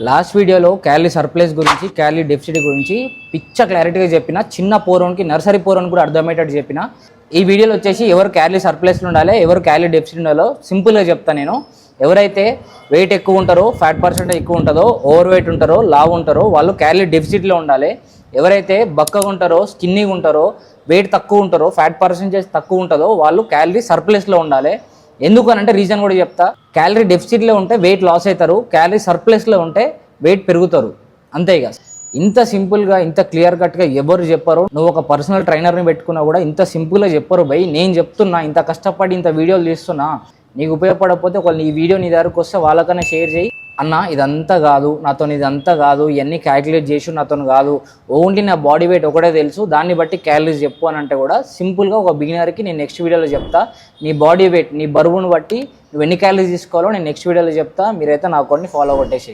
Last వీడియోలో calorie surplus గురించి calorie deficit గురించి పిచ్చ క్లారిటీగా చెప్పిన, చిన్న పోరోన్కి నర్సరీ పోరోన్ కూడా అర్థమయ్యేటట్టు చెప్పిన. ఈ వీడియోలో వచ్చేసి ఎవరు క్యాలరీ సర్ప్లస్లో ఉండాలి, ఎవరు క్యాలరీ డెఫిసిట్ ఉండాలో సింపుల్గా చెప్తాను నేను. ఎవరైతే వెయిట్ ఎక్కువ ఉంటారో, ఫ్యాట్ పర్సెంటేజ్ ఎక్కువ ఉంటుందో, ఓవర్ వెయిట్ ఉంటారో, లావు ఉంటారో వాళ్ళు క్యాలరీ డెఫిసిట్లో ఉండాలి. ఎవరైతే బక్కగా ఉంటారో, స్కిన్నీగా ఉంటారో, వెయిట్ తక్కువ ఉంటారో, ఫ్యాట్ పర్సెంటేజ్ తక్కువ ఉంటుందో వాళ్ళు క్యాలరీ సర్ప్లస్లో ఉండాలి. ఎందుకు అని అంటే రీజన్ కూడా చెప్తా. క్యాలరీ డెఫిసిట్లో ఉంటే వెయిట్ లాస్ అవుతారు, క్యాలరీ సర్ప్లస్లో ఉంటే వెయిట్ పెరుగుతారు. అంతే ఇక. ఇంత సింపుల్గా, ఇంత క్లియర్ కట్గా ఎవరు చెప్పరు. నువ్వు ఒక పర్సనల్ ట్రైనర్ని పెట్టుకున్నా కూడా ఇంత సింపుల్గా చెప్పరు భయ్. నేను చెప్తున్నా, ఇంత కష్టపడి ఇంత వీడియోలు తీస్తున్నా, నీకు ఉపయోగపడకపోతే ఒకళ్ళు ఈ వీడియో నీ దగ్గరకు వస్తే వాళ్ళకన్నా షేర్ చేయి. అన్న ఇదంతా కాదు, నాతో ఇదంతా కాదు, ఇవన్నీ క్యాలిక్యులేట్ చేసి నాతో కాదు, ఓన్లీ నా బాడీ వెయిట్ ఒకటే తెలుసు, దాన్ని బట్టి క్యాలరీస్ చెప్పు అని అంటే కూడా సింపుల్గా ఒక బిగినర్కి నేను నెక్స్ట్ వీడియోలో చెప్తా. నీ బాడీ వెయిట్, నీ బరువును బట్టి నువ్వు ఎన్ని క్యాలరీస్ తీసుకోవాలో నేను నెక్స్ట్ వీడియోలో చెప్తా. మీరైతే నా అకౌంట్ని ఫాలో కొట్టేసేయి.